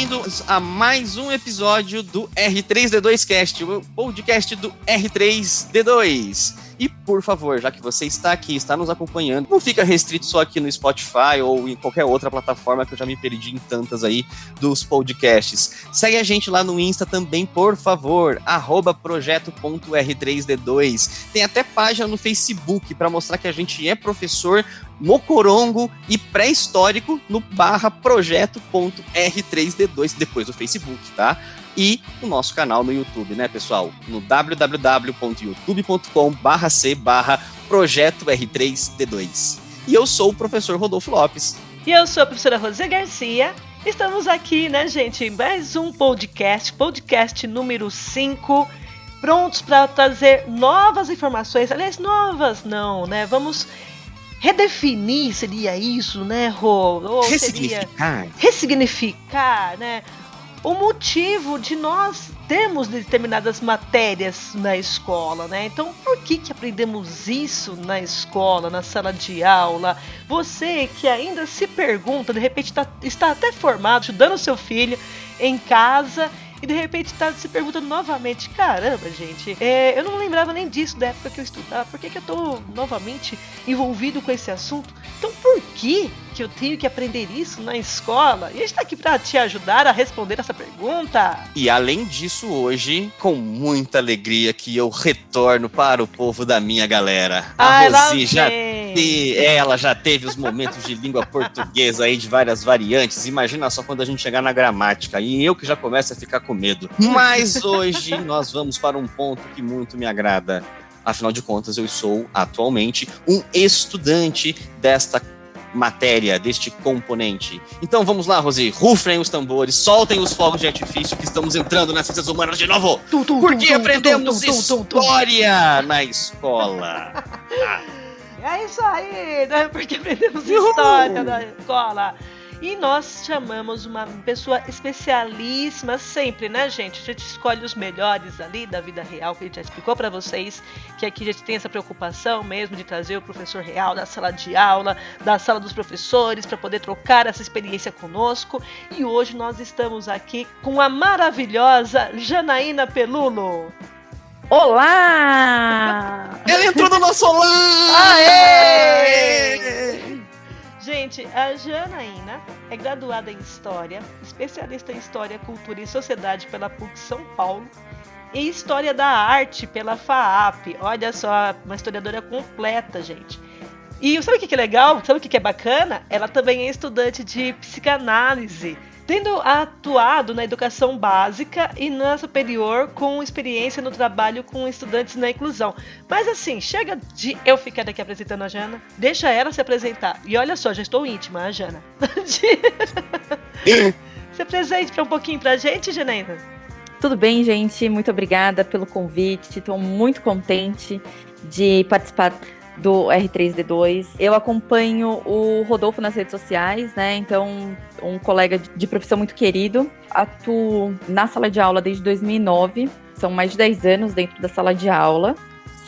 bem-vindos a mais um episódio do R3D2 Cast, o podcast do R3D2. E, por favor, já que você está aqui, está nos acompanhando, não fica restrito só aqui no Spotify ou em qualquer outra plataforma que eu já me perdi em tantas aí dos podcasts. Segue a gente lá no Insta também, por favor, @projeto.r3d2. Tem até página no Facebook para mostrar que a gente é professor mocorongo e pré-histórico no /projeto.r3d2, depois do Facebook, tá? E o nosso canal no YouTube, né, pessoal? No www.youtube.com/c/projeto R3D2. E eu sou o professor Rodolfo Lopes. E eu sou a professora Rosê Garcia. Estamos aqui, né, gente, em mais um podcast número 5, prontos para trazer novas informações. Aliás, novas não, né? Vamos redefinir, seria isso, né, Rô? Ou ressignificar, né? O motivo de nós termos determinadas matérias na escola, né? Então, por que aprendemos isso na escola, na sala de aula? Você que ainda se pergunta, de repente está até formado, estudando seu filho em casa e de repente está se perguntando novamente, caramba, gente, eu não lembrava nem disso da época que eu estudava, por que eu estou novamente envolvido com esse assunto? Então, por que eu tenho que aprender isso na escola? E a gente está aqui para te ajudar a responder essa pergunta. E além disso, hoje, com muita alegria, que eu retorno para o povo da minha galera. A Rosi ela já teve os momentos de língua portuguesa aí de várias variantes. Imagina só quando a gente chegar na gramática. E eu que já começo a ficar com medo. Mas hoje nós vamos para um ponto que muito me agrada. Afinal de contas, eu sou atualmente um estudante desta matéria, deste componente. Então vamos lá, Rosi, rufem os tambores, soltem os fogos de artifício que estamos entrando nas ciências humanas de novo. Porque aprendemos história na escola. É isso aí, né? Porque aprendemos história na escola. E nós chamamos uma pessoa especialíssima sempre, né, gente? A gente escolhe os melhores ali da vida real, que a gente já explicou para vocês, que aqui a gente tem essa preocupação mesmo de trazer o professor real da sala de aula, da sala dos professores, para poder trocar essa experiência conosco. E hoje nós estamos aqui com a maravilhosa Janaína Pelulo. Olá! Ela entrou no nosso olá! Aê! Gente, a Janaína é graduada em História, especialista em História, Cultura e Sociedade pela PUC São Paulo e História da Arte pela FAAP. Olha só, uma historiadora completa, gente. E sabe o que é legal? Sabe o que é bacana? Ela também é estudante de psicanálise, tendo atuado na educação básica e na superior com experiência no trabalho com estudantes na inclusão. Mas assim, chega de eu ficar aqui apresentando a Jana, deixa ela se apresentar. E olha só, já estou íntima, a Jana. Se apresente um pouquinho pra gente, Janaína. Tudo bem, gente? Muito obrigada pelo convite. Estou muito contente de participar do R3D2. Eu acompanho o Rodolfo nas redes sociais, né? Então, um colega de profissão muito querido. Atuo na sala de aula desde 2009. São mais de 10 anos dentro da sala de aula,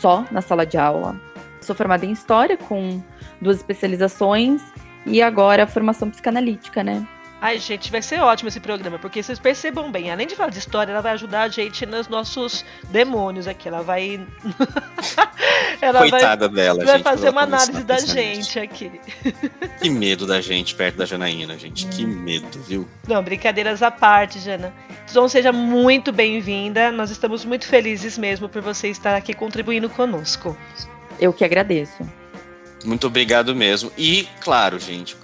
só na sala de aula. Sou formada em História, com 2 especializações, e agora formação psicanalítica, né? Ai, gente, vai ser ótimo esse programa, porque vocês percebam bem, além de falar de história, ela vai ajudar a gente nos nossos demônios aqui. Ela vai... Coitada dela, vai gente. Vai fazer uma análise da gente aqui. Que medo da gente perto da Janaína, gente. Que medo, viu? Não, brincadeiras à parte, Jana. Então, seja muito bem-vinda. Nós estamos muito felizes mesmo por você estar aqui contribuindo conosco. Eu que agradeço. Muito obrigado mesmo. E, claro, gente,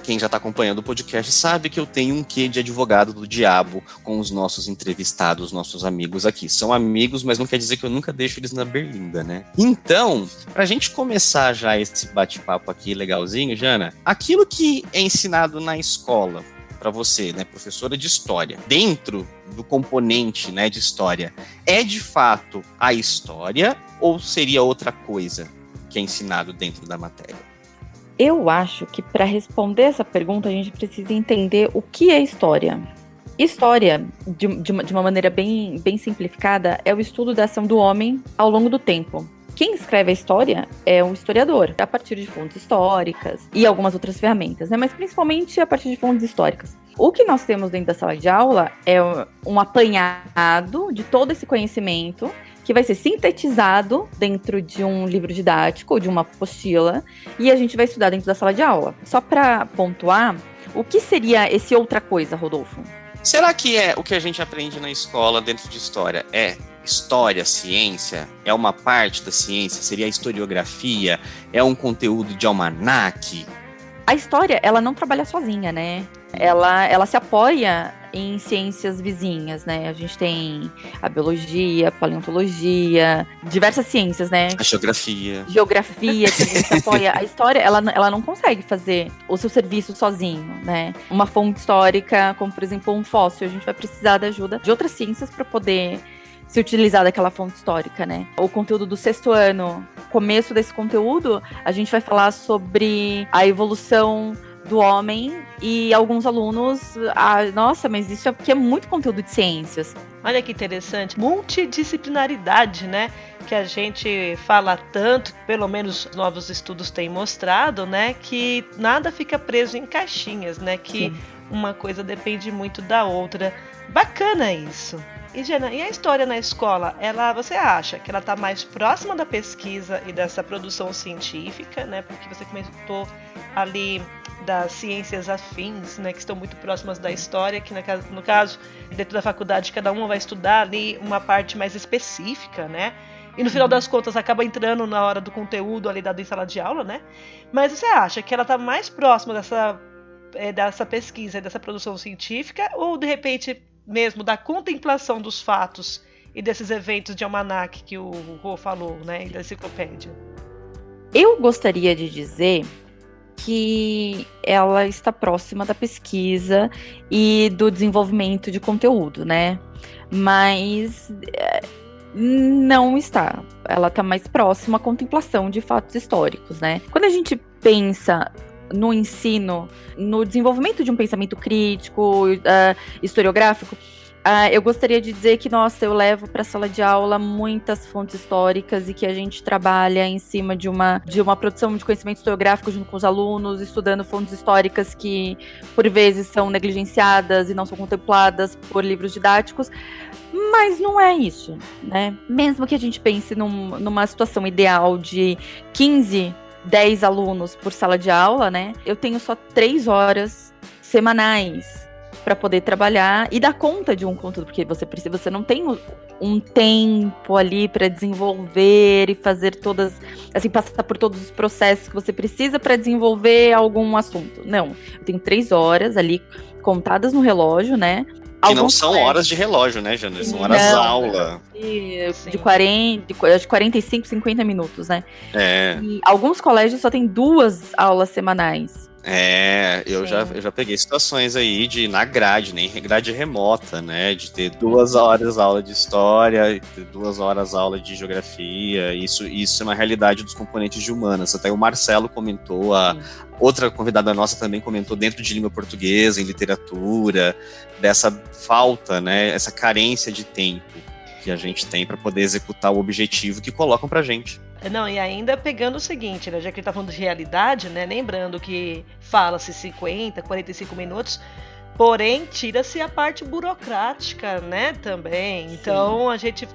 quem já está acompanhando o podcast sabe que eu tenho um quê de advogado do diabo com os nossos entrevistados, nossos amigos aqui. São amigos, mas não quer dizer que eu nunca deixo eles na berlinda, né? Então, pra gente começar já esse bate-papo aqui legalzinho, Jana, aquilo que é ensinado na escola para você, né, professora de história, dentro do componente, né, de história, é de fato a história ou seria outra coisa que é ensinado dentro da matéria? Eu acho que para responder essa pergunta a gente precisa entender o que é história. História, de uma maneira bem simplificada, é o estudo da ação do homem ao longo do tempo. Quem escreve a história é um historiador, a partir de fontes históricas e algumas outras ferramentas, né? Mas principalmente a partir de fontes históricas. O que nós temos dentro da sala de aula é um apanhado de todo esse conhecimento que vai ser sintetizado dentro de um livro didático, de uma apostila, e a gente vai estudar dentro da sala de aula. Só para pontuar, o que seria esse outra coisa, Rodolfo? Será que o que a gente aprende na escola dentro de história é história, ciência? É uma parte da ciência? Seria a historiografia? É um conteúdo de almanaque? A história, ela não trabalha sozinha, né? Ela se apoia em ciências vizinhas, né? A gente tem a biologia, a paleontologia, diversas ciências, né? A geografia, que a gente se apoia. A história, ela não consegue fazer o seu serviço sozinho, né? Uma fonte histórica, como por exemplo um fóssil, a gente vai precisar da ajuda de outras ciências para poder se utilizar daquela fonte histórica, né? O conteúdo do 6º ano, começo desse conteúdo, a gente vai falar sobre a evolução do homem e alguns alunos, nossa, mas isso é porque é muito conteúdo de ciências. Olha que interessante, multidisciplinaridade, né? Que a gente fala tanto, pelo menos novos estudos têm mostrado, né? Que nada fica preso em caixinhas, né? Que Sim. Uma coisa depende muito da outra. Bacana isso. E, Jana, e a história na escola, você acha que ela está mais próxima da pesquisa e dessa produção científica, né? Porque você comentou ali das ciências afins, né, que estão muito próximas da história, que no caso, dentro da faculdade, cada uma vai estudar ali uma parte mais específica, né? E no final das contas acaba entrando na hora do conteúdo ali dado em sala de aula, né? Mas você acha que ela está mais próxima dessa pesquisa e dessa produção científica, ou de repente mesmo da contemplação dos fatos e desses eventos de almanaque que o Rô falou, né, e da enciclopédia? Eu gostaria de dizer que ela está próxima da pesquisa e do desenvolvimento de conteúdo, né? Mas não está. Ela está mais próxima à contemplação de fatos históricos, né? Quando a gente pensa no ensino, no desenvolvimento de um pensamento crítico, historiográfico, eu gostaria de dizer que, nossa, eu levo para a sala de aula muitas fontes históricas e que a gente trabalha em cima de uma produção de conhecimento historiográfico junto com os alunos, estudando fontes históricas que, por vezes, são negligenciadas e não são contempladas por livros didáticos, mas não é isso, né? Mesmo que a gente pense numa situação ideal de 10 alunos por sala de aula, né? Eu tenho só 3 horas semanais para poder trabalhar e dar conta de um conteúdo, porque você não tem um tempo ali para desenvolver e fazer passar por todos os processos que você precisa para desenvolver algum assunto. Não, eu tenho 3 horas ali contadas no relógio, né? Que não são horas de relógio, né, Jana? São horas-aula. De 45, 50 minutos, né? É. E alguns colégios só tem 2 aulas semanais. Eu já peguei situações aí de na grade, nem grade remota, né? De ter 2 horas aula de história, ter 2 horas aula de geografia. Isso é uma realidade dos componentes de humanas. Até o Marcelo comentou, outra convidada nossa também comentou dentro de língua portuguesa, em literatura, dessa falta, né? Essa carência de tempo que a gente tem para poder executar o objetivo que colocam pra gente. Não, e ainda pegando o seguinte, né, já que ele tá falando de realidade, né, lembrando que fala-se 50, 45 minutos, porém tira-se a parte burocrática, né, também. Então Sim. A gente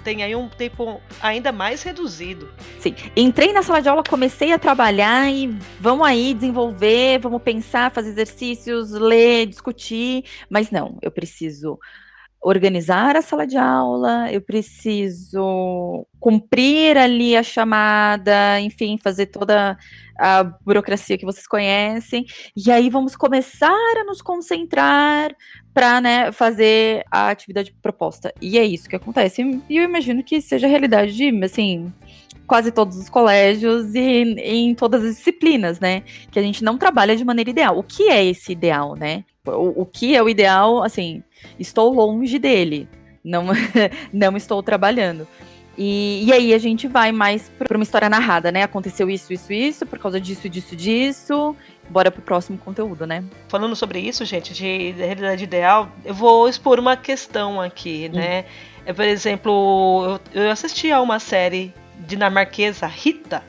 tem aí um tempo ainda mais reduzido. Sim, entrei na sala de aula, comecei a trabalhar e vamos aí desenvolver, vamos pensar, fazer exercícios, ler, discutir, mas não, eu preciso organizar a sala de aula, eu preciso cumprir ali a chamada, enfim, fazer toda a burocracia que vocês conhecem, e aí vamos começar a nos concentrar para, né, fazer a atividade proposta. E é isso que acontece, e eu imagino que seja a realidade de, assim, quase todos os colégios e em todas as disciplinas, né, que a gente não trabalha de maneira ideal. O que é esse ideal, né? O que é o ideal, assim, estou longe dele, não estou trabalhando. E aí a gente vai mais para uma história narrada, né? Aconteceu isso, por causa disso, bora pro próximo conteúdo, né? Falando sobre isso, gente, de realidade ideal, eu vou expor uma questão aqui, né? Por exemplo, eu assisti a uma série dinamarquesa, Rita,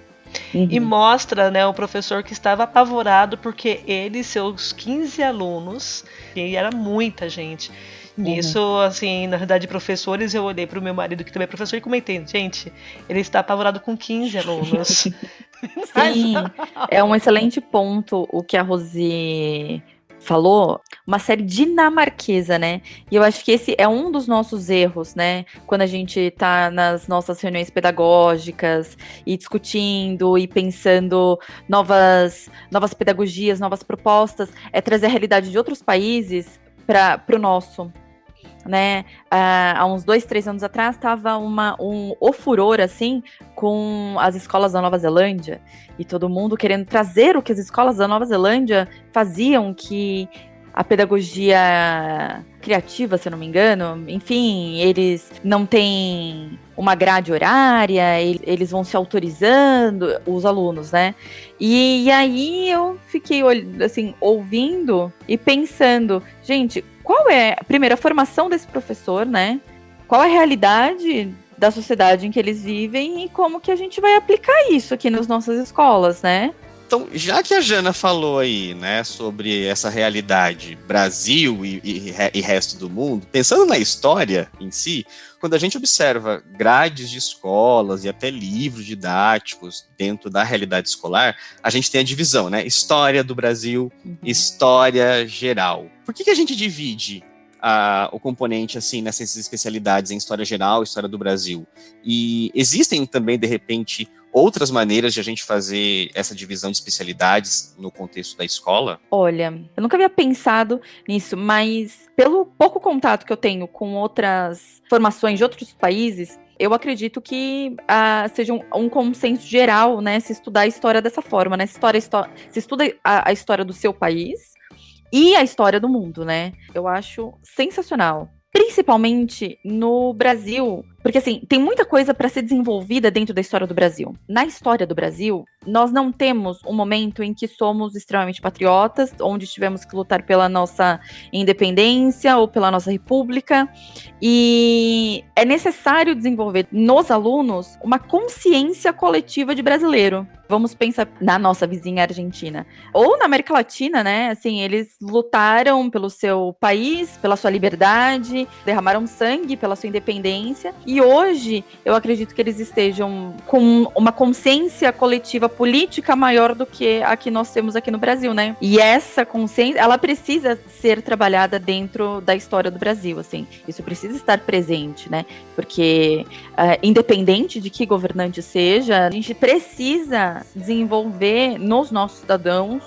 e mostra, né, o professor que estava apavorado porque ele e seus 15 alunos, e era muita gente. Nisso, assim, na verdade, professores, eu olhei para o meu marido, que também é professor, e comentei, gente, ele está apavorado com 15 alunos. Sim, é um excelente ponto o que a Rosi falou, uma série dinamarquesa, né? E eu acho que esse é um dos nossos erros, né? Quando a gente tá nas nossas reuniões pedagógicas e discutindo e pensando novas pedagogias, novas propostas, é trazer a realidade de outros países para o nosso. Né? Há uns 2, 3 anos atrás estava o furor assim com as escolas da Nova Zelândia e todo mundo querendo trazer o que as escolas da Nova Zelândia faziam, que a pedagogia criativa, se eu não me engano, enfim, eles não têm uma grade horária, eles vão se autorizando, os alunos, né? E aí eu fiquei assim, ouvindo e pensando, gente, qual é, primeiro, a formação desse professor, né? Qual é a realidade da sociedade em que eles vivem e como que a gente vai aplicar isso aqui nas nossas escolas, né? Então, já que a Jana falou aí, né, sobre essa realidade Brasil e resto do mundo, pensando na história em si, quando a gente observa grades de escolas e até livros didáticos dentro da realidade escolar, a gente tem a divisão, né? História do Brasil, história geral. Por que a gente divide o componente assim nessas especialidades em história geral, história do Brasil? E existem também, de repente, outras maneiras de a gente fazer essa divisão de especialidades no contexto da escola? Olha, eu nunca havia pensado nisso, mas pelo pouco contato que eu tenho com outras formações de outros países, eu acredito que seja um consenso geral, né, se estudar a história dessa forma, né, se estuda a história do seu país e a história do mundo, né, eu acho sensacional. Principalmente no Brasil, porque assim, tem muita coisa para ser desenvolvida dentro da história do Brasil. Na história do Brasil, nós não temos um momento em que somos extremamente patriotas, onde tivemos que lutar pela nossa independência ou pela nossa república, e é necessário desenvolver nos alunos uma consciência coletiva de brasileiro. Vamos pensar na nossa vizinha Argentina, ou na América Latina, né? Assim, eles lutaram pelo seu país, pela sua liberdade, derramaram sangue pela sua independência, e hoje eu acredito que eles estejam com uma consciência coletiva política maior do que a que nós temos aqui no Brasil, né? E essa consciência, ela precisa ser trabalhada dentro da história do Brasil, assim. Isso precisa estar presente, né? Porque, independente de que governante seja, a gente precisa desenvolver nos nossos cidadãos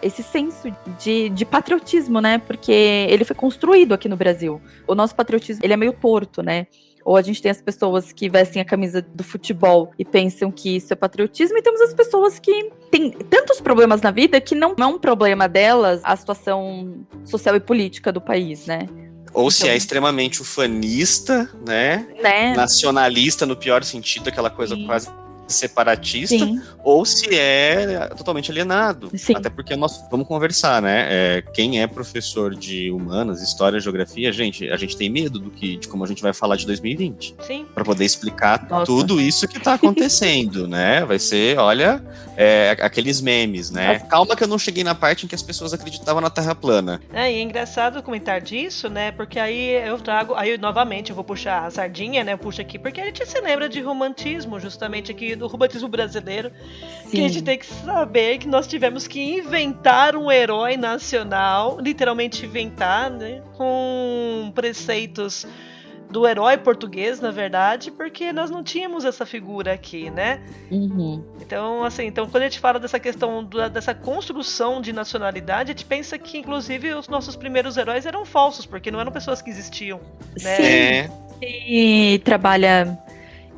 esse senso de patriotismo, né? Porque ele foi construído aqui no Brasil. O nosso patriotismo, ele é meio torto, né? Ou a gente tem as pessoas que vestem a camisa do futebol e pensam que isso é patriotismo, e temos as pessoas que têm tantos problemas na vida que não é um problema delas a situação social e política do país, né? Ou se é extremamente ufanista, né? Nacionalista no pior sentido, aquela coisa quase separatista, sim, ou se é totalmente alienado. Sim. Até porque nós vamos conversar, né? Quem é professor de humanas, história, geografia, gente, a gente tem medo de como a gente vai falar de 2020. Sim. Para poder explicar tudo isso que tá acontecendo, né? Vai ser, olha, aqueles memes, né? Calma que eu não cheguei na parte em que as pessoas acreditavam na Terra plana. E é engraçado comentar disso, né? Porque aí eu trago, aí novamente eu vou puxar a sardinha, né? Eu puxo aqui, porque a gente se lembra de romantismo, justamente aqui do romantismo brasileiro. Sim. Que a gente tem que saber que nós tivemos que inventar um herói nacional, literalmente inventar, né? Com preceitos do herói português, na verdade, porque nós não tínhamos essa figura aqui, né? Uhum. Então, assim, quando a gente fala dessa questão dessa construção de nacionalidade, a gente pensa que, inclusive, os nossos primeiros heróis eram falsos, porque não eram pessoas que existiam, né? Sim. E trabalha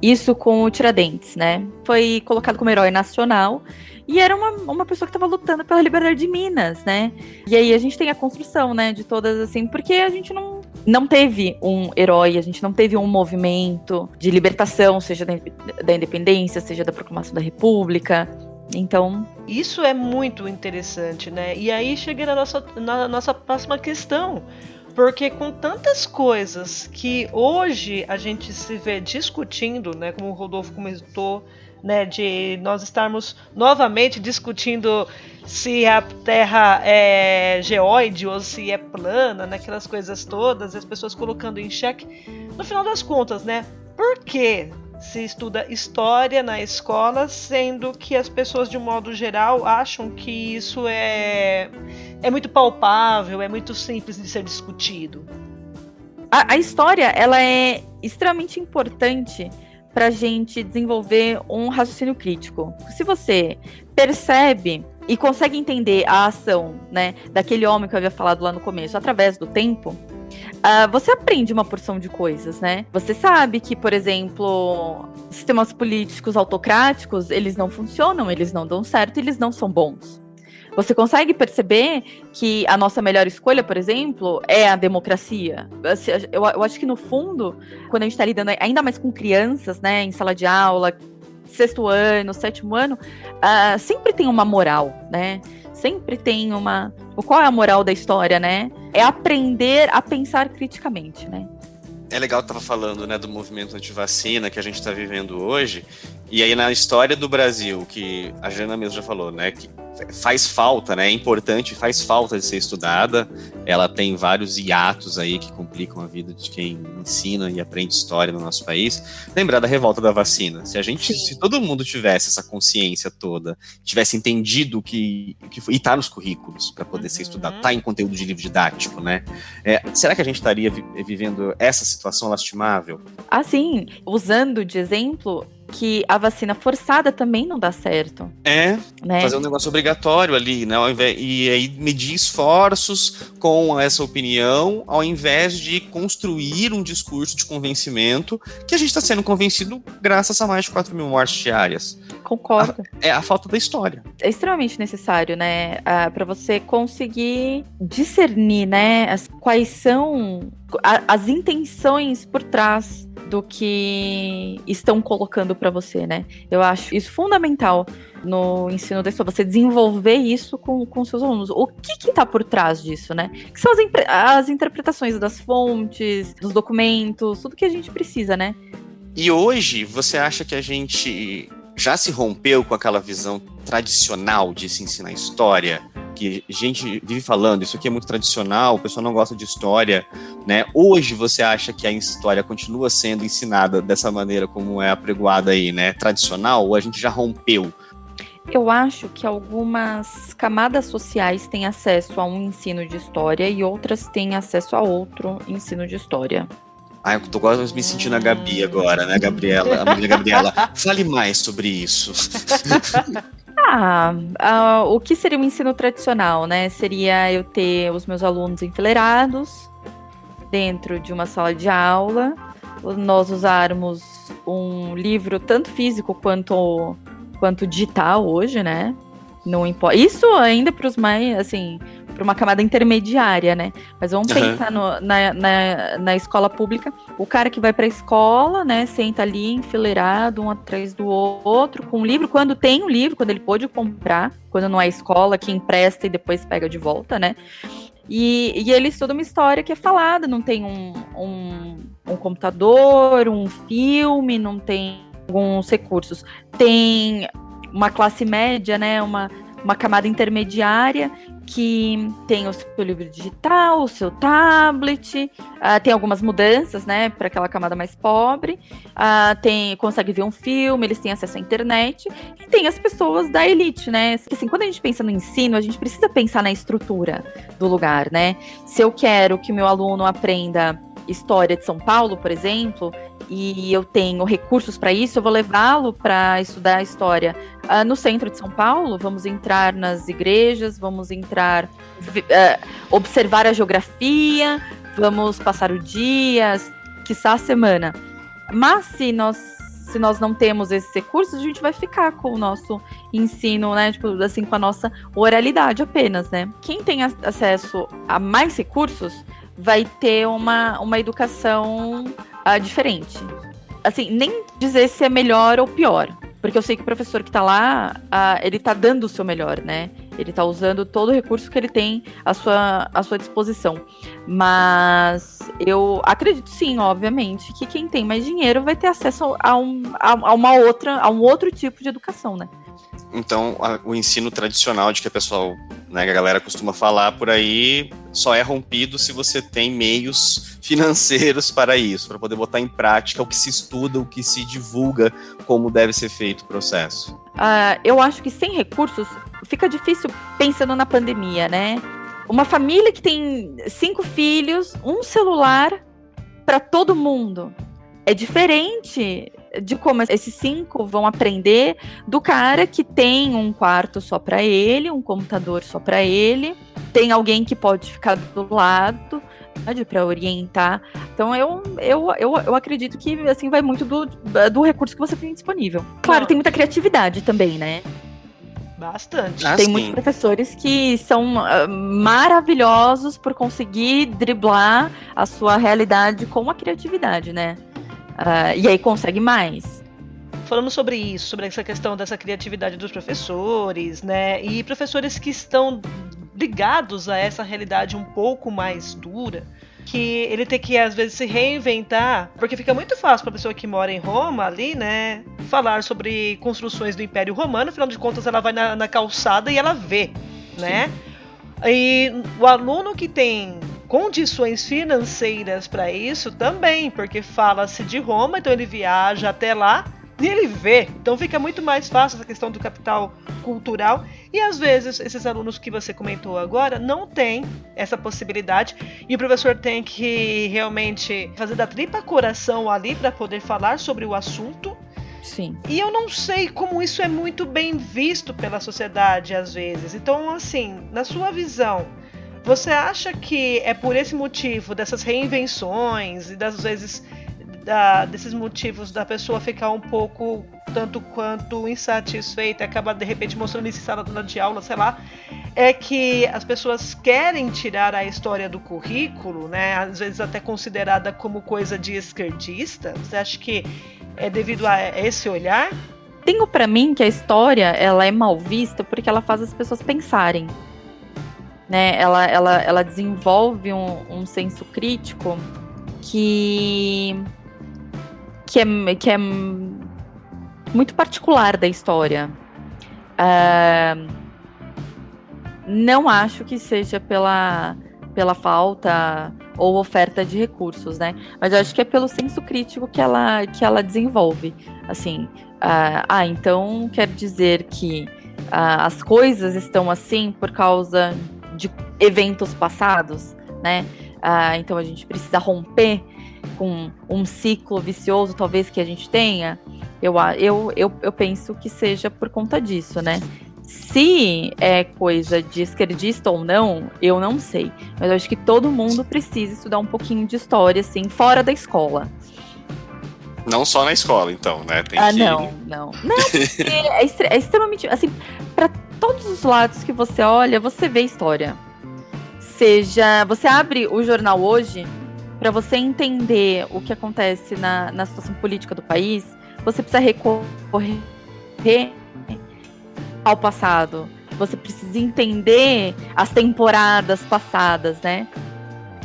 isso com o Tiradentes, né? Foi colocado como herói nacional e era uma pessoa que estava lutando pela liberdade de Minas, né? E aí a gente tem a construção, né, de todas, assim, porque a gente não teve um herói, a gente não teve um movimento de libertação, seja da independência, seja da proclamação da República. Então, isso é muito interessante, né? E aí chega na nossa próxima questão. Porque com tantas coisas que hoje a gente se vê discutindo, né, como o Rodolfo comentou, né, de nós estarmos novamente discutindo se a Terra é geóide ou se é plana, né, aquelas coisas todas, as pessoas colocando em xeque. No final das contas, né, por que se estuda história na escola, sendo que as pessoas, de um modo geral, acham que isso é muito palpável, é muito simples de ser discutido? A história, ela é extremamente importante para a gente desenvolver um raciocínio crítico. Se você percebe e consegue entender a ação, né, daquele homem que eu havia falado lá no começo, através do tempo, você aprende uma porção de coisas, né? Você sabe que, por exemplo, sistemas políticos autocráticos, eles não funcionam, eles não dão certo, eles não são bons. Você consegue perceber que a nossa melhor escolha, por exemplo, é a democracia. Eu acho que, no fundo, quando a gente está lidando ainda mais com crianças, né, em sala de aula, 6º ano, 7º ano, sempre tem uma moral, né? Sempre tem uma... Qual é a moral da história, né? É aprender a pensar criticamente, né? É legal que tava falando, né, do movimento anti-vacina que a gente está vivendo hoje, e aí na história do Brasil, que a Jana mesmo já falou, né, que faz falta, né, é importante, faz falta de ser estudada, ela tem vários hiatos aí que complicam a vida de quem ensina e aprende história no nosso país. Lembrar da revolta da vacina, se todo mundo tivesse essa consciência toda, tivesse entendido que foi, e tá nos currículos para poder ser estudado, tá em conteúdo de livro didático, né, será que a gente estaria vivendo essa situação lastimável? Assim, usando de exemplo que a vacina forçada também não dá certo. Né? Fazer um negócio obrigatório ali, né? E aí medir esforços com essa opinião, ao invés de construir um discurso de convencimento que a gente está sendo convencido graças a mais de 4 mil mortes diárias. Concordo. É a falta da história. É extremamente necessário, né? Para você conseguir discernir, né? Quais são as intenções por trás do que estão colocando para você, né? Eu acho isso fundamental no ensino da história, você desenvolver isso com seus alunos. O que tá por trás disso, né? Que são as interpretações das fontes, dos documentos, tudo que a gente precisa, né? E hoje, você acha que a gente já se rompeu com aquela visão tradicional de se ensinar história? Que a gente vive falando, isso aqui é muito tradicional, o pessoal não gosta de história, né? Hoje você acha que a história continua sendo ensinada dessa maneira como é apregoada aí, né? Tradicional, ou a gente já rompeu? Eu acho que algumas camadas sociais têm acesso a um ensino de história e outras têm acesso a outro ensino de história. Eu tô quase me sentindo a Gabi agora, né, Gabriela? A mulher Gabriela, fale mais sobre isso. O que seria um ensino tradicional, né? Seria eu ter os meus alunos enfileirados dentro de uma sala de aula, nós usarmos um livro tanto físico quanto digital hoje, né? Não importa. Isso ainda para os mais, assim, para uma camada intermediária, né? Mas vamos pensar na escola pública. O cara que vai para a escola, né, senta ali enfileirado, um atrás do outro, com um livro, quando tem um livro, quando ele pôde comprar, quando não é escola, que empresta e depois pega de volta, né? E ele estuda uma história que é falada, não tem um computador, um filme, não tem alguns recursos. Tem uma classe média, né, uma camada intermediária que tem o seu livro digital, o seu tablet, tem algumas mudanças, né, para aquela camada mais pobre, consegue ver um filme, eles têm acesso à internet, e tem as pessoas da elite, né, assim, quando a gente pensa no ensino, a gente precisa pensar na estrutura do lugar, né, se eu quero que o meu aluno aprenda história de São Paulo, por exemplo, e eu tenho recursos para isso, eu vou levá-lo para estudar a história no centro de São Paulo, vamos entrar nas igrejas, vamos entrar, observar a geografia, vamos passar o dia, quiçá a semana. Mas se nós não temos esses recursos, a gente vai ficar com o nosso ensino, né, tipo, assim, com a nossa oralidade apenas, né. Quem tem acesso a mais recursos vai ter uma educação diferente. Assim, nem dizer se é melhor ou pior, porque eu sei que o professor que tá lá, ele tá dando o seu melhor, né? Ele está usando todo o recurso que ele tem à sua disposição. Mas eu acredito sim, obviamente, que quem tem mais dinheiro vai ter acesso a um outro tipo de educação, né? Então, o ensino tradicional de que a galera costuma falar por aí, só é rompido se você tem meios financeiros para isso, para poder botar em prática o que se estuda, o que se divulga, como deve ser feito o processo. Eu acho que sem recursos fica difícil pensando na pandemia, né? Uma família que tem 5 filhos, um celular para todo mundo. É diferente de como esses 5 vão aprender do cara que tem um quarto só para ele, um computador só para ele, tem alguém que pode ficar do lado para orientar. Então eu acredito que assim vai muito do recurso que você tem disponível. Claro, tem muita criatividade também, né? Bastante. Tem muitos professores que são maravilhosos por conseguir driblar a sua realidade com a criatividade, né? E aí consegue mais. Falando sobre isso, sobre essa questão dessa criatividade dos professores, né? E professores que estão ligados a essa realidade um pouco mais dura, que ele tem que, às vezes, se reinventar, porque fica muito fácil para a pessoa que mora em Roma, ali, né, falar sobre construções do Império Romano, afinal de contas ela vai na calçada e ela vê, né? E o aluno que tem condições financeiras para isso também, porque fala-se de Roma, então ele viaja até lá e ele vê. Então fica muito mais fácil essa questão do capital cultural. E às vezes esses alunos que você comentou agora não têm essa possibilidade e o professor tem que realmente fazer da tripa coração ali para poder falar sobre o assunto. Sim. E eu não sei como isso é muito bem visto pela sociedade às vezes. Então, assim, na sua visão, você acha que é por esse motivo dessas reinvenções e das vezes desses motivos da pessoa ficar um pouco tanto quanto insatisfeita e acabar de repente mostrando isso em sala de aula, sei lá, é que as pessoas querem tirar a história do currículo, né? Às vezes até considerada como coisa de esquerdista? Você acha que é devido a esse olhar? Tenho pra mim que a história ela é mal vista porque ela faz as pessoas pensarem, né? Ela desenvolve um senso crítico que é muito particular da história. Não acho que seja pela falta ou oferta de recursos, né? Mas eu acho que é pelo senso crítico que ela desenvolve. Assim, então quer dizer que as coisas estão assim por causa de eventos passados, né? Então a gente precisa romper com um ciclo vicioso, talvez, que a gente tenha. Eu penso que seja por conta disso, né? Se é coisa de esquerdista ou não, eu não sei. Mas eu acho que todo mundo precisa estudar um pouquinho de história, assim, fora da escola. Não só na escola, então, né? Tem que... Não, porque é extremamente... Assim, para todos os lados que você olha, você vê história. Seja... Você abre o jornal hoje, para você entender o que acontece na situação política do país, você precisa recorrer ao passado. Você precisa entender as temporadas passadas, né?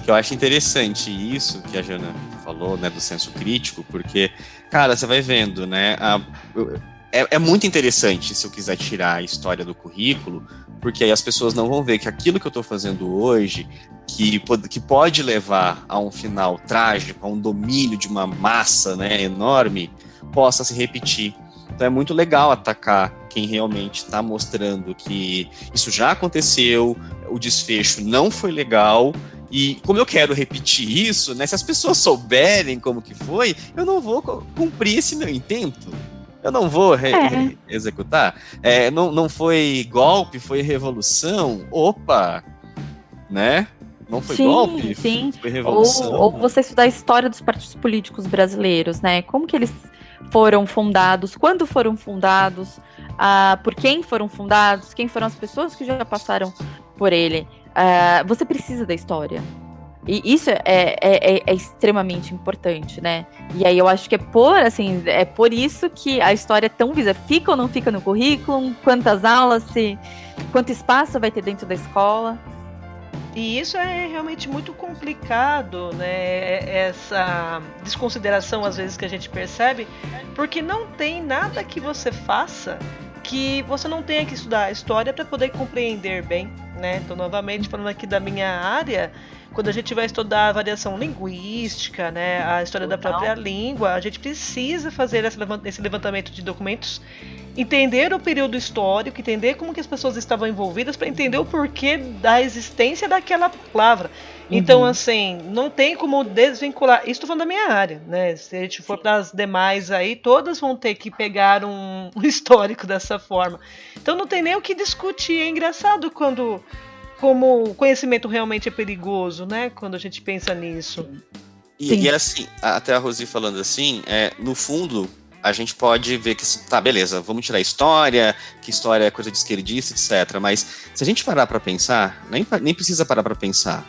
Eu acho interessante isso que a Jana falou, né, do senso crítico, porque, cara, você vai vendo, né, é muito interessante se eu quiser tirar a história do currículo, porque aí as pessoas não vão ver que aquilo que eu estou fazendo hoje, que pode levar a um final trágico, a um domínio de uma massa, né, enorme, possa se repetir. Então é muito legal atacar quem realmente está mostrando que isso já aconteceu, o desfecho não foi legal, e como eu quero repetir isso, né, se as pessoas souberem como que foi, eu não vou cumprir esse meu intento. Eu não vou executar. Não foi golpe, foi revolução. Opa! Né? Não foi golpe, sim. Foi revolução. Ou você estudar a história dos partidos políticos brasileiros, né? Como que eles foram fundados, quando foram fundados, por quem foram fundados, quem foram as pessoas que já passaram por ele. Você precisa da história. E isso é extremamente importante, né? E aí eu acho que é por isso que a história é tão visa. Fica ou não fica no currículo? Quantas aulas quanto espaço vai ter dentro da escola. E isso é realmente muito complicado, né? Essa desconsideração, às vezes, que a gente percebe, porque não tem nada que você faça que você não tenha que estudar a história para poder compreender bem, né? Então, novamente, falando aqui da minha área, quando a gente vai estudar a variação linguística, né, a história da própria língua, a gente precisa fazer esse levantamento de documentos, entender o período histórico, entender como que as pessoas estavam envolvidas para entender o porquê da existência daquela palavra. Então, assim, não tem como desvincular. Isso estou falando da minha área, né? Se a gente for para as demais aí, todas vão ter que pegar um histórico dessa forma. Então, não tem nem o que discutir. É engraçado como o conhecimento realmente é perigoso, né? Quando a gente pensa nisso. E assim, até a Rosi falando assim, no fundo, a gente pode ver que, tá, beleza, vamos tirar a história, que história é coisa de esquerdista, etc. Mas se a gente parar para pensar, nem precisa parar para pensar,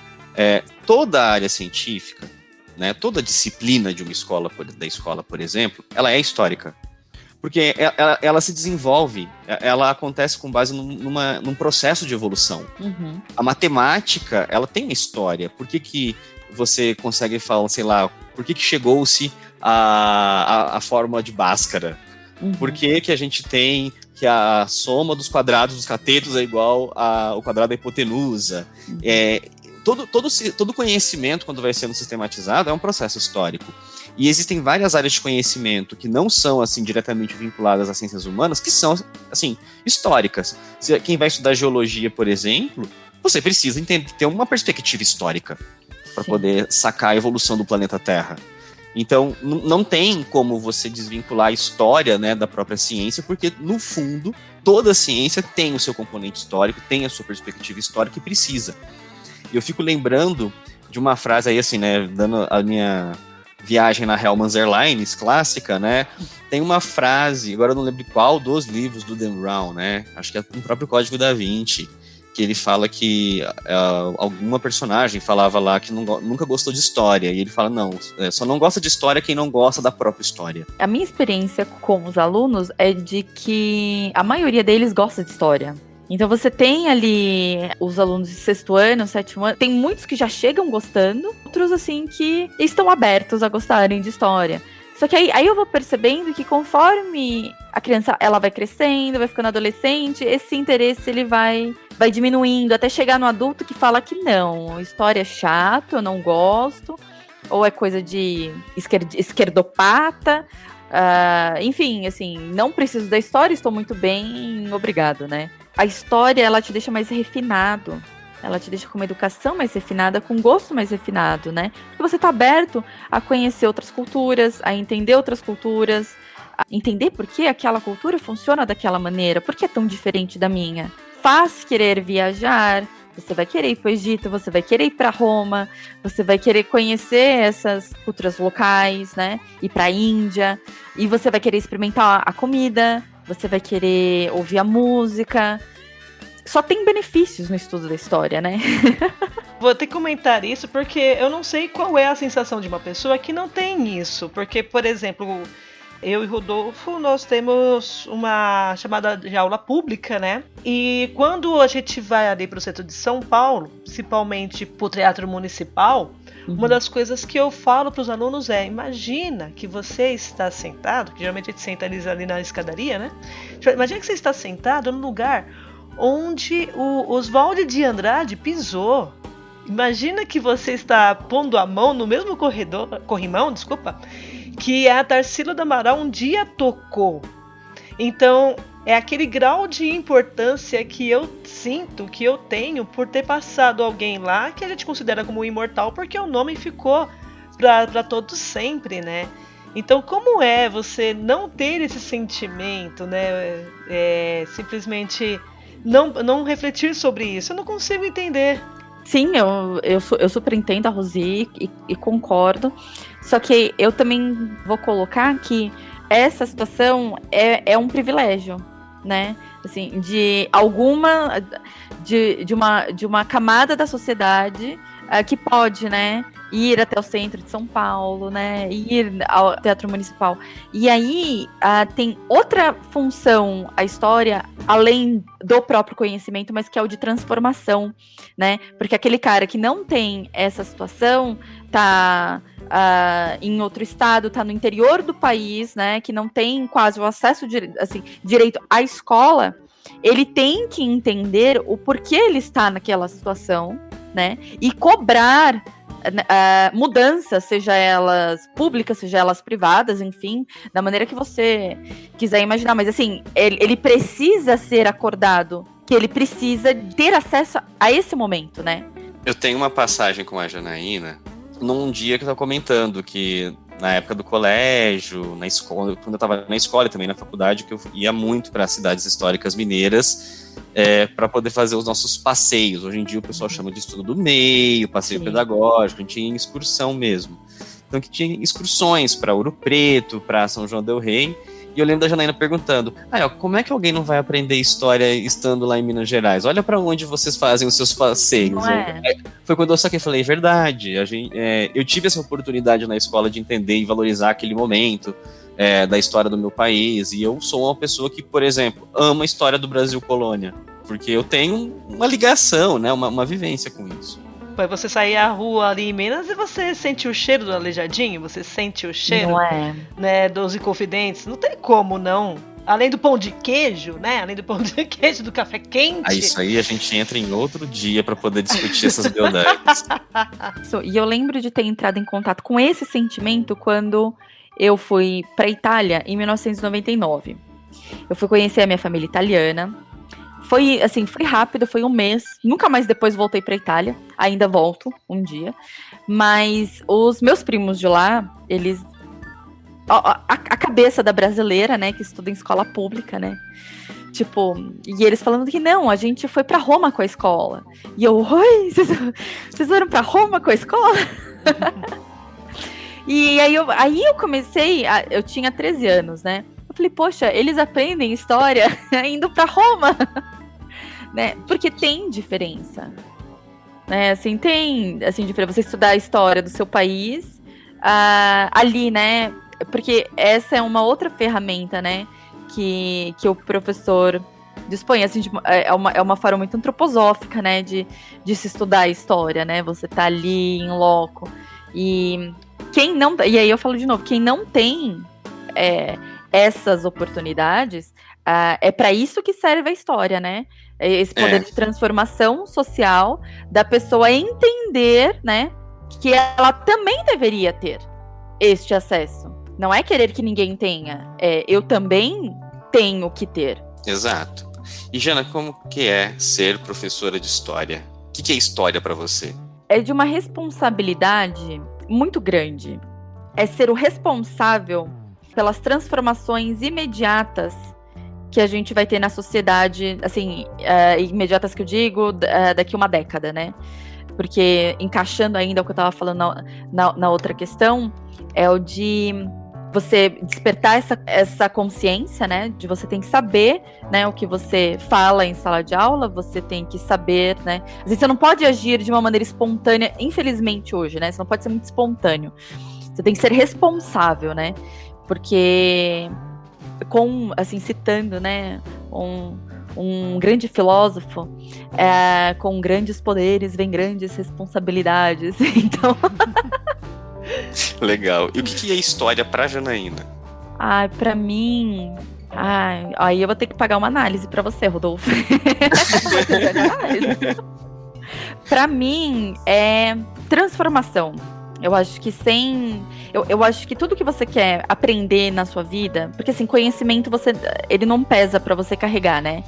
toda a área científica, né, toda a disciplina de uma escola, da escola, por exemplo, ela é histórica. Porque ela se desenvolve, ela acontece com base num processo de evolução. A matemática, ela tem uma história. Por que você consegue falar, sei lá, por que chegou-se a fórmula de Bhaskara? Por que a gente tem que a soma dos quadrados dos catetos é igual ao quadrado da hipotenusa? Todo conhecimento, quando vai sendo sistematizado, é um processo histórico. E existem várias áreas de conhecimento que não são, assim, diretamente vinculadas às ciências humanas, que são, assim, históricas. Quem vai estudar geologia, por exemplo, você precisa ter uma perspectiva histórica para poder sacar a evolução do planeta Terra. Então, não tem como você desvincular a história, né, da própria ciência, porque, no fundo, toda a ciência tem o seu componente histórico, tem a sua perspectiva histórica e precisa. E eu fico lembrando de uma frase aí, assim, né, dando a minha viagem na Hellmann's Airlines, clássica, né? Tem uma frase, agora eu não lembro qual dos livros do Dan Brown, né? Acho que é no próprio Código da Vinci, que ele fala que alguma personagem falava lá que nunca gostou de história, e ele fala, não, só não gosta de história quem não gosta da própria história. A minha experiência com os alunos é de que a maioria deles gosta de história. Então você tem ali os alunos de 6º ano, 7º ano, tem muitos que já chegam gostando, outros assim que estão abertos a gostarem de história. Só que aí eu vou percebendo que conforme a criança ela vai crescendo, vai ficando adolescente, esse interesse ele vai diminuindo, até chegar no adulto que fala que não, história é chato, eu não gosto, ou é coisa de esquerdopata, enfim, assim, não preciso da história, estou muito bem, obrigado, né? A história, ela te deixa mais refinado. Ela te deixa com uma educação mais refinada, com um gosto mais refinado, né? Porque você tá aberto a conhecer outras culturas, a entender outras culturas, a entender por que aquela cultura funciona daquela maneira, por que é tão diferente da minha. Faz querer viajar, você vai querer ir para o Egito, você vai querer ir para Roma, você vai querer conhecer essas culturas locais, né? Ir para a Índia, e você vai querer experimentar a comida, você vai querer ouvir a música. Só tem benefícios no estudo da história, né? Vou ter que comentar isso porque eu não sei qual é a sensação de uma pessoa que não tem isso. Porque, por exemplo, eu e Rodolfo, nós temos uma chamada de aula pública, né? E quando a gente vai ali para o centro de São Paulo, principalmente para o Teatro Municipal, uma das coisas que eu falo para os alunos é: imagina que você está sentado, que geralmente a gente senta ali na escadaria, né? Imagina que você está sentado num lugar onde o Oswald de Andrade pisou. Imagina que você está pondo a mão no mesmo corrimão, que a Tarsila do Amaral um dia tocou. Então, é aquele grau de importância que eu sinto, que eu tenho por ter passado alguém lá que a gente considera como imortal, porque o nome ficou para todos sempre, né? Então, como é você não ter esse sentimento, né? Simplesmente não refletir sobre isso? Eu não consigo entender. Sim, eu super entendo a Rosi e concordo. Só que eu também vou colocar que essa situação é um privilégio, né? assim, de alguma, de uma camada da sociedade que pode, né, ir até o centro de São Paulo, né, ir ao Teatro Municipal. E aí tem outra função, a história, além do próprio conhecimento, mas que é o de transformação, né, porque aquele cara que não tem essa situação tá em outro estado, tá no interior do país, né, que não tem quase o acesso direito à escola, ele tem que entender o porquê ele está naquela situação, né, e cobrar mudanças, seja elas públicas, seja elas privadas, enfim, da maneira que você quiser imaginar, mas assim, ele precisa ser acordado, que ele precisa ter acesso a esse momento, né. Eu tenho uma passagem com a Janaína, num dia que eu estava comentando que na época do colégio, na escola, quando eu estava na escola e também na faculdade, que eu ia muito para cidades históricas mineiras para poder fazer os nossos passeios. Hoje em dia o pessoal chama de estudo do meio, passeio pedagógico, a gente ia em excursão mesmo. Então que tinha excursões para Ouro Preto, para São João del Rei. E eu lembro da Janaína perguntando, como é que alguém não vai aprender história estando lá em Minas Gerais? Olha para onde vocês fazem os seus passeios. Foi quando eu saquei, falei, verdade, eu tive essa oportunidade na escola de entender e valorizar aquele momento da história do meu país, e eu sou uma pessoa que, por exemplo, ama a história do Brasil colônia, porque eu tenho uma ligação, né, uma vivência com isso. Você sair à rua ali em Minas e você sente o cheiro do Aleijadinho, você sente o cheiro, né, dos Inconfidentes, não tem como não. Além do pão de queijo, né? Além do pão de queijo, do café quente. Isso aí a gente entra em outro dia para poder discutir essas beldades. E eu lembro de ter entrado em contato com esse sentimento quando eu fui para a Itália em 1999. Eu fui conhecer a minha família italiana. Foi rápido, foi um mês. Nunca mais depois voltei para a Itália. Ainda volto um dia. Mas os meus primos de lá, eles... A cabeça da brasileira, né, que estuda em escola pública, né? Tipo, e eles falando que não, a gente foi para Roma com a escola. E eu, oi, vocês foram para Roma com a escola? E aí eu comecei, eu tinha 13 anos, né? Eu falei, poxa, eles aprendem história indo para Roma, né? Porque tem diferença, né? Assim, tem, assim, diferença. Você estudar a história do seu país ali, né? Porque essa é uma outra ferramenta, né? Que o professor dispõe, assim, é uma forma muito antroposófica, né? De se estudar a história, né? Você tá ali em loco. E aí eu falo de novo, quem não tem essas oportunidades, é para isso que serve a história, né? Esse poder de transformação social da pessoa entender, né? Que ela também deveria ter este acesso. Não é querer que ninguém tenha, eu também tenho que ter. Exato. E Jana, como que é ser professora de história? O que é história para você? É de uma responsabilidade muito grande. É ser o responsável pelas transformações imediatas que a gente vai ter na sociedade, assim, imediatas que eu digo, daqui uma década, né? Porque, encaixando ainda o que eu estava falando na outra questão, é o de você despertar essa consciência, né? De você tem que saber, né, o que você fala em sala de aula, você tem que saber, né? Às vezes você não pode agir de uma maneira espontânea, infelizmente hoje, né? Você não pode ser muito espontâneo. Você tem que ser responsável, né? Porque, assim, citando, né, um grande filósofo, com grandes poderes vem grandes responsabilidades. Então... Legal. E o que é história pra Janaína? Pra mim... aí eu vou ter que pagar uma análise pra você, Rodolfo. Pra mim, é transformação. Eu acho que eu acho que tudo que você quer aprender na sua vida... Porque, assim, conhecimento, ele não pesa pra você carregar, né?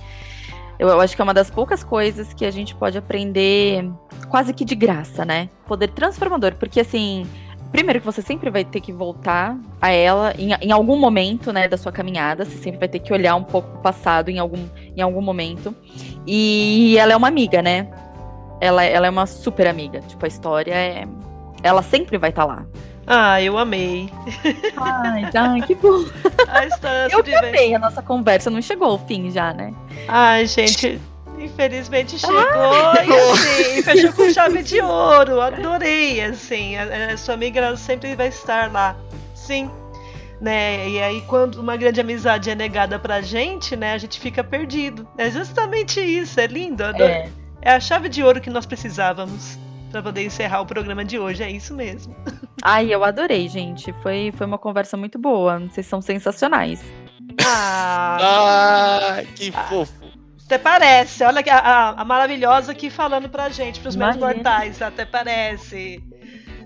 Eu acho que é uma das poucas coisas que a gente pode aprender quase que de graça, né? Poder transformador. Porque, assim... Primeiro que você sempre vai ter que voltar a ela em algum momento, né, da sua caminhada. Você sempre vai ter que olhar um pouco pro passado em algum momento. E ela é uma amiga, né? Ela é uma super amiga. Tipo, a história ela sempre vai estar lá. Eu amei. Ai, que bom. Eu também, a nossa conversa não chegou ao fim já, né? Ai, gente, infelizmente chegou e assim, fechou com chave de ouro. Adorei, assim. A sua amiga, ela sempre vai estar lá. Sim. Né? E aí, quando uma grande amizade é negada pra gente, né, a gente fica perdido. É justamente isso, é lindo. É a chave de ouro que nós precisávamos pra poder encerrar o programa de hoje, é isso mesmo. Ai, eu adorei, gente. Foi uma conversa muito boa. Vocês são sensacionais. Que fofo. Até parece. Olha a maravilhosa aqui falando pra gente, pros meus mortais. Até parece.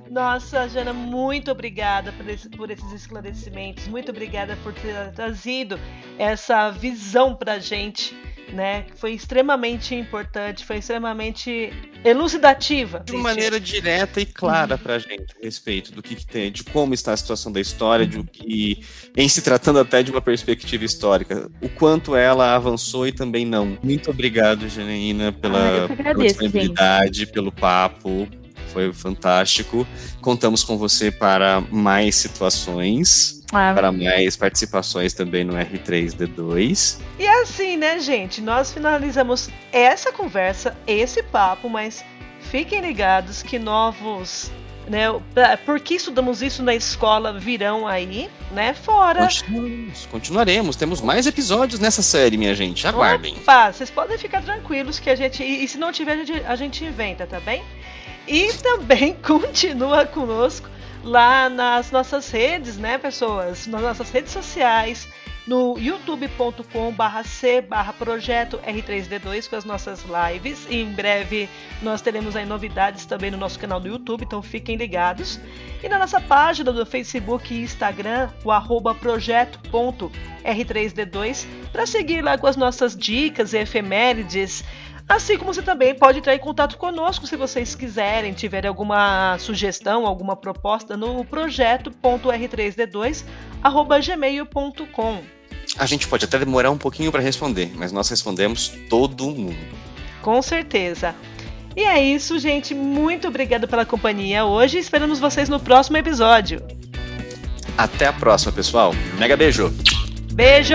Nossa, Jana, muito obrigada por esses esclarecimentos. Muito obrigada por ter trazido essa visão pra gente, né? Foi extremamente importante, foi extremamente elucidativa. De uma maneira direta e clara pra gente a respeito do que tem, de como está a situação da história, e em se tratando até de uma perspectiva histórica, o quanto ela avançou e também não. Muito obrigado, Janaína, pela disponibilidade, pelo papo. Foi fantástico. Contamos com você para mais situações, para mais participações também no R3D2. E assim, né, gente? Nós finalizamos essa conversa, esse papo, mas fiquem ligados que novos, né? Porque estudamos isso na escola virão aí, né? Fora. Continuaremos. Temos mais episódios nessa série, minha gente. Aguardem. Opa, vocês podem ficar tranquilos que a gente. E se não tiver, a gente inventa, tá bem? E também continua conosco lá nas nossas redes, né, pessoas? Nas nossas redes sociais, no youtube.com/c/projeto R3D2 com as nossas lives. E em breve nós teremos aí novidades também no nosso canal do YouTube, então fiquem ligados. E na nossa página do Facebook e Instagram, o @projeto.r3d2, para seguir lá com as nossas dicas e efemérides. Assim como você também pode entrar em contato conosco se vocês quiserem, tiverem alguma sugestão, alguma proposta no projeto.r3d2@gmail.com. A gente pode até demorar um pouquinho para responder, mas nós respondemos todo mundo. Com certeza. E é isso, gente. Muito obrigada pela companhia hoje. Esperamos vocês no próximo episódio. Até a próxima, pessoal. Mega beijo. Beijo!